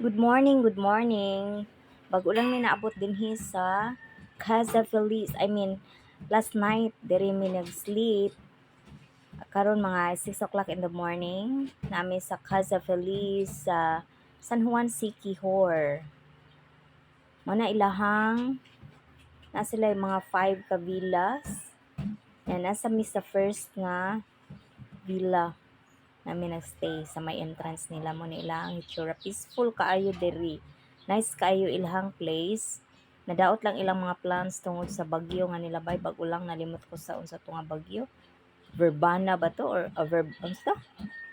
Good morning, good morning. Bago lang may naabot din sa Casa Feliz. Last night, diri mi nag-sleep. Karon mga 6 o'clock in the morning. Nami sa Casa Feliz sa San Juan Siquijor. Mana ilahang, na sila yung mga 5 ka villas. Yan, nasa mi sa first nga villa namin nagstay sa may entrance nila mo nila ang itsura peaceful kaayo diri, nice kaayo ilahang place. Nadaot lang ilang mga plans tungod sa bagyo nga nilabay, bago lang nalimot ko sa unsa to nga bagyo, verbana ba to or unsa,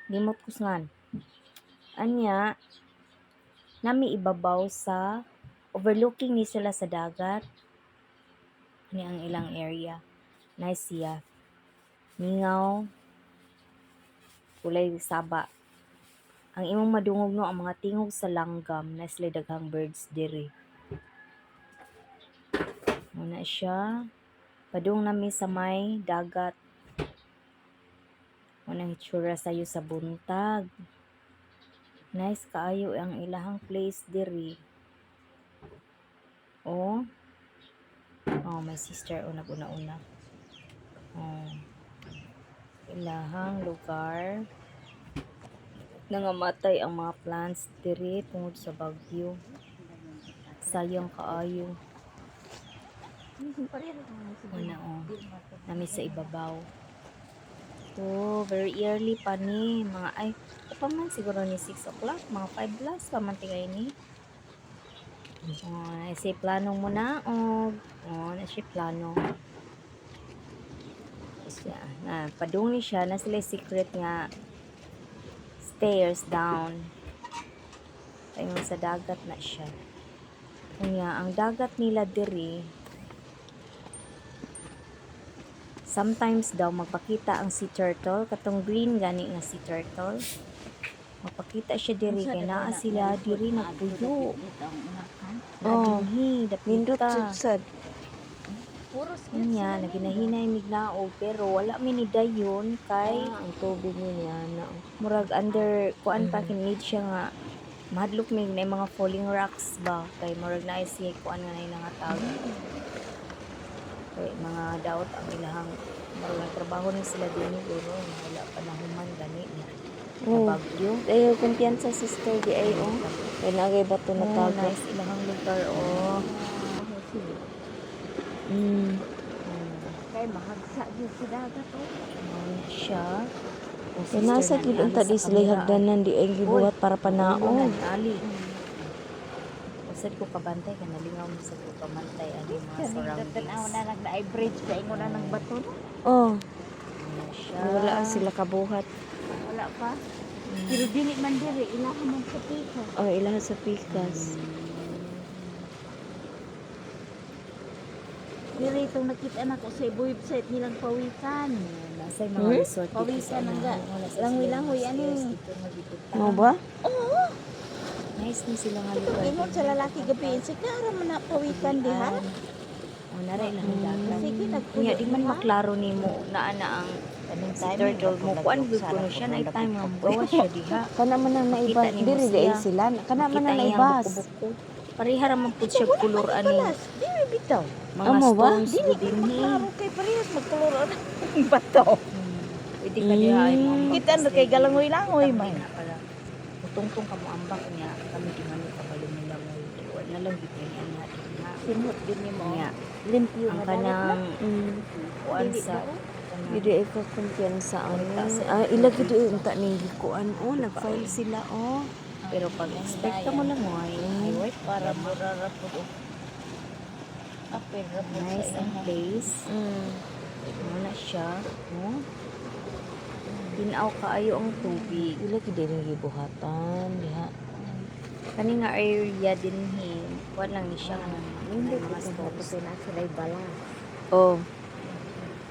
limot ko ngan anya. Nami ibabaw sa overlooking ni sila sa dagat, ni ang ilang area, nice siya, mingaw, kulay saba. Ang imong madungog no ang mga tingog sa langgam na sila daghang birds diri. Muna siya. Padung nami sa may dagat. Muna hitsura sayo sa buntag. Nice kaayo ang ilahang place diri. Oh. Oh, my sister o naguna-una. Oh. Ilahang lugar. Nangamatay ang mga plants diri tungod sa bagyo. Sayang kaayo. Muna oh. Nami sa ibabaw. Oh, very early pa ni. Mga ay, pa man siguro ni 6 o'clock. Mga 5 plus pa man tingay ni. Oh, si plano mo na. Oh, na si plano. Siya. Padung ni siya. Na sila secret nga stairs down. Tayo sa dagat na siya. Kanya, ang dagat nila diri, sometimes daw magpakita ang sea turtle, katong green gani nga sea turtle. Magpakita siya diri kay naa sila diri nagpuyo. Oh, dapita. Kanya, naginahinay miglaog pero wala mi ni dayon kay ang tubig niya na murag under kuan pa kinid siya nga mahadlok mig na mga falling rocks ba kay murag na siya kuan nga nay nangatag. Kay mga daot ang ilahang murag nagtrabaho ni sila dinhi guro wala pa nahuman gani ni bagyo. Ayaw kumpiyansa sister di ay kay nagay bato na tago. Nice ilahang lugar oh. Kay mahagsa gyud sa dagat Siya. Kay nasa gyud unta di sila hagdanan di ay gibuhat para panaog. Ali. Usad ko kabantay ka nalingaw mo sa ko kamantay ang mga surroundings. Tanaw na nagdaay bridge kay ingon na nagbato. Siya. Wala sila kabuhat. Wala pa. Pero dili man diri ilaha man sa pika. Ilaha sa pikas. Diri itong nakita na ko sa website nilang pawikan. Nasa mga resort dito Pawikan nga. Langoy-langoy ani. Mo ba? Oo. Nice ni sila nga lugar. Ingon sa lalaki gabi, sigara man na pawikan diha. Oh, naray lang dagat. Sige Kanya nagpuyo di man maklaro nimo naa na ang si turtle mo kuan gud kuno siya na time nga gawas siya diha. Kana man ang naibas Kita ni diri mo di ay siya. sila. Kana man Kita ang iyang naibas. buko-buko. Pareha ra man pud siya kulor ani Dili bitaw. mga Amo ba? stones Dili gud ko dinhi. maklaro kay parehas magkaloro na bato. Pwede ka diha ay mo. Kita na kay galangoy-langoy man. Tungtong ka mo ambak niya kami di man kabalo nila mo. Wala lang gid niya natin ha. Sinhot din ni mo. Niya Limpyo ang na dagat na. kanang kuan Dili sa ba? Dili ay ka kumpiyansa ila gid unta ning gikuan nag-file sila pero pag expect mo lang mo ay Ay, para mura ra pud. Apil ra pud nice sa ang iyang place. Wala siya. Oh. Tinaw kaayo ang tubig. ila gid ning gibuhatan diha. Kani nga area dinhi, kuan lang ni siya nga Hindi mga stones. ko na sila bala.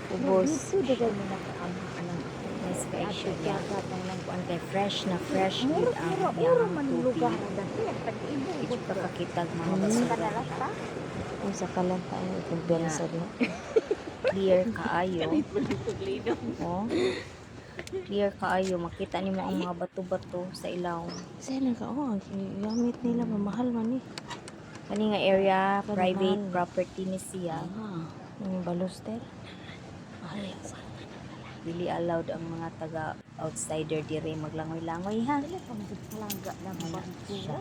Ubos. Dito dagan mo na kaama anang Nice kay siya. dagat ang lang Kuan kay fresh na fresh gid ang mura iyang man tubig. lugar dati pag-ibo Ito gud pa kakitag mga ka basura. nalasta. Sa kalanta ay kumpiyansa diha. Clear kaayo. Oh. Clear kaayo, makita nimo ang mga bato-bato sa ilaw. Say na ka, oh, gamit nila, mamahal man eh. Kani nga area, Kan private mahal. property ni siya. Yung baluster. Mahal yan sa. Dili allowed ang mga taga outsider dire maglangoy-langoy ha. Palangga na Wala siya. siya.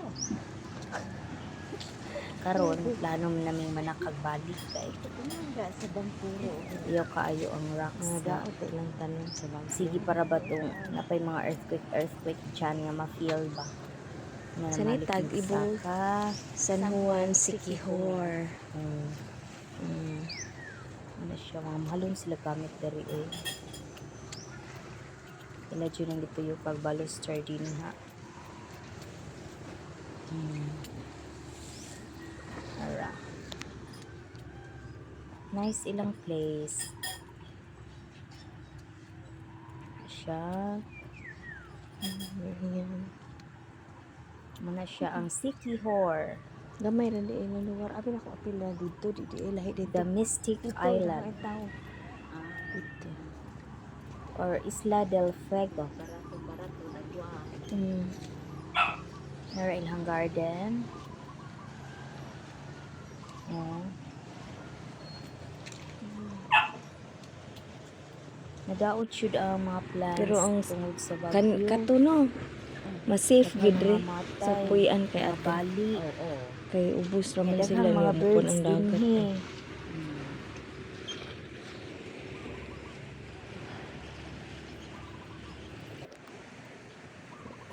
Karon plano naming manakag balik kay Palangga sa bangkuro. iyo kaayo ang rocks Mga na daot ilang tanon sa bangko. sige para ba tong napay mga earthquake dyan nga ma-feel ba nga Sa nitag, Ibo. ka San Juan, Siquijor. ano siya mga mahalon sila gamit dari eh ila dyan ang dito yung pagbaluster din ha. Ara. Nice ilang place siya. Yan. Muna siya ang Siquijor, Gamay rin di ilang lugar. Abi na ko apila dito, di lahi dito. the Mystic Island Dito. or Isla del Fuego. Barato na dua. Nara ilang garden. Oh. Nadaot syud ang mga plants Pero ang tungod sa bagyo. Kato no. Mas-safe Daghang gid ri mga matay, sa puyan kay mga ato. bali. Oo. Kay ubos raman Daghang sila mga nga bukod birds ang dagat. dinhi.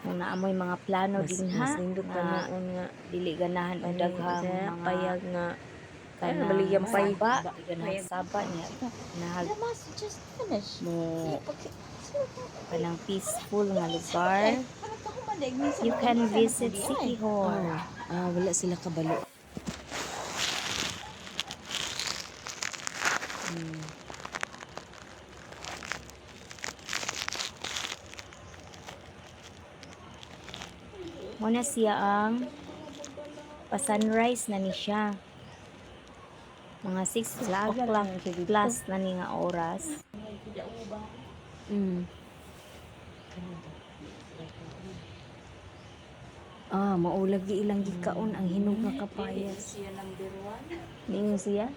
Kung naamoy mga plano din ha, Mas nindot na na noon nga. dili ganahan og daghang Sa mga payag nga. Ay, kanang baligyan pay. saba, ganahan saba niya. Nahag The mass just finished. mo kanang peaceful nga lugar. Parang kahumadag minsan. You can visit Siquijor. Wala sila kabalo. Muna siya ang pa-sunrise na ni siya. Mga 6 o'clock plus na ni nga oras. Maulag ilang gikaon ang hinog nga kapayas. Ningon siya?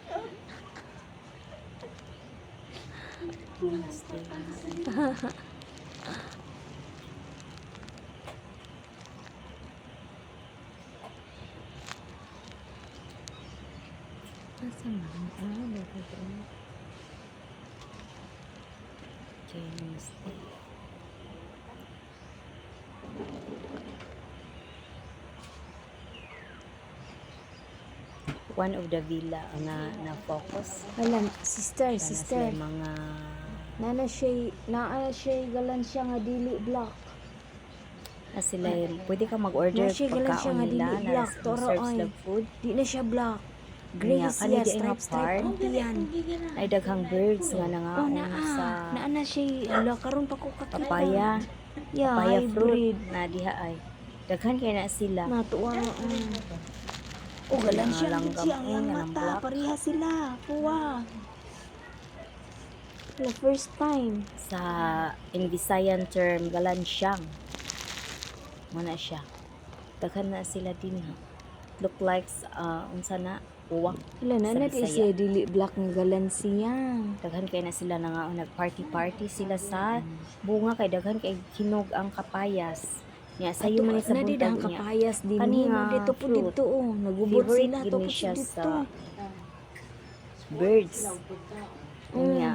Asa man? Wednesday. One of the villa na focus. Alam, sister. Sila mga Naa siya galan siya nga dili block. na sila pwede ka mag-order Na siya galan siya pagkaon nga nila dili na black, toro serve ay. sila food. Di na siya block. Niya, Gray kani siya, di nga stripe part. yan. Ay daghang birds nga nangaon sa Naa na siya. Ala, karon pa ko kakita. papaya. Yeah, Papaya hybrid. fruit na diha ay. Daghan kay na sila. Natuwa. O, galan siya. Langgam, Siya ang iyang ang mata. black. Pareha sila. Puwa. The first time. Sa in Visayan term galansyang. Muna siya. Daghan na sila din ha. Look like unsa na uwak. Wala na Sa na Bisaya. siya dili black ng galan siya. Daghan kay na sila na nga nag-party sila sa bunga kay daghan kay hinog ang kapayas. Nya sayo man ni sa Nadidang buntag niya. kapayas din Kani ni nga dito po fruit. dito oh. Nagubot Favorite sila to gini po siya dito. sa birds. Nya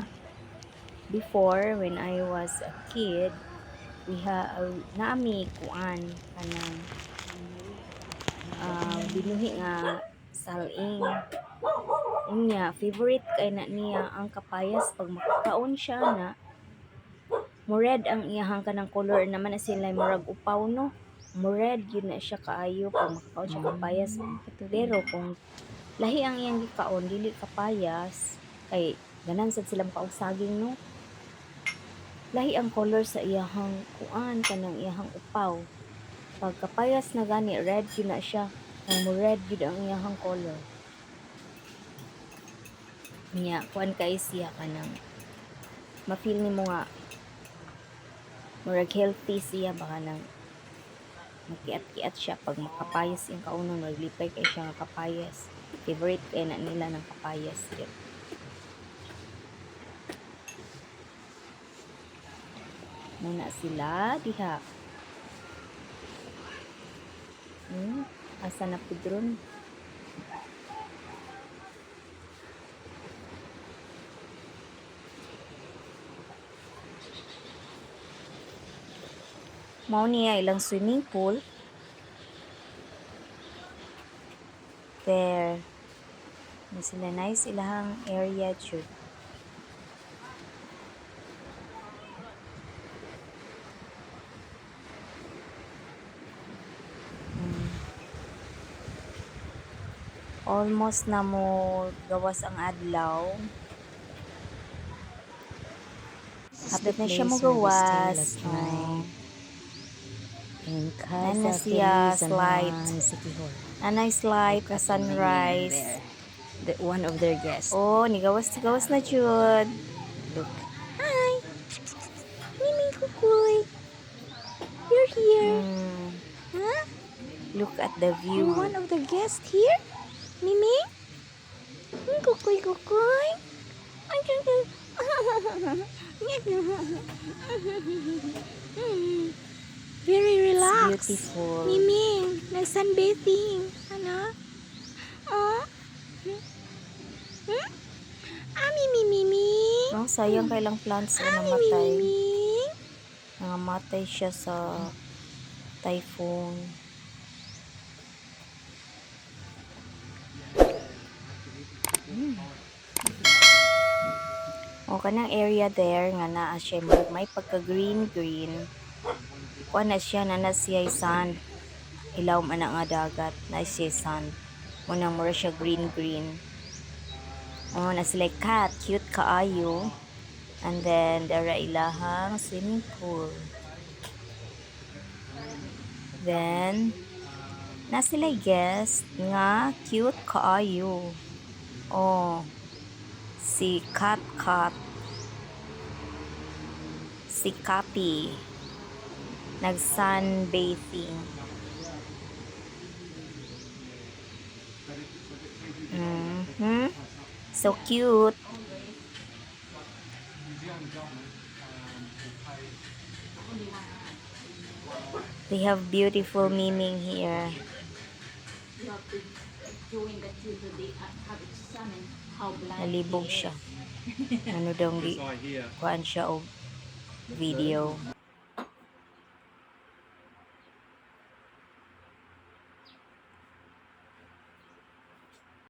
before when I was a kid, naami kuan kanang binuhi nga saling. Unya favorite kay na niya ang kapayas pag makakaon siya na mo red ang iyahang kanang color naman na sila murag upaw no. Mo red yun na siya kaayo pag makakaon siya kapayas. Pero kung lahi ang iyang gikaon dili kapayas kay ganan sad sila makaog saging no. Lahi ang color sa iyahang kuan kanang iyahang upaw. Pag kapayas na gani red yun na siya. Ang mo red yun ang iyahang color. Nya kuan kay siya kanang ma-feel nimo nga Murag healthy siya, baka nang makiat-kiat siya pag makapayas yung kaunon, maglipay kay siya nga kapayas. Favorite kay na nila ng kapayas. Yun. Muna sila diha. Asa na pudron? Mao niya ilang swimming pool. There. May sila nice ilahang area jud. Almost na mo gawas ang adlaw. Hapit na siya mo gawas. In Ana Casa siya, Feliz slide. City Hall. Anay slide na sunrise. One of their guests. Oh, gawas na jud. Look. Hi. Miming kukoy. You're here. Huh? Look at the view. One of the guests here? Miming? Kukoy kukoy. Very relaxed. Beautiful. Miming, nag-sunbathing. Ano? Oh? Miming. No, sayang kailang plants na namatay. Nangamatay siya sa typhoon. O kanang area there nga naa siya may pagka green. Kuha na siya na siya sand. Ilaw man nga dagat na siya sand. Muna mura siya green. Na sila cat, cute kaayo. And then dara ilahang swimming pool. Then na sila guest nga cute kaayo. Oh. Si Cat. Si Cappy. Nag-sunbathing. So cute. They have beautiful Miming here. Nalibog siya. Ano daw kuhaan siya og video.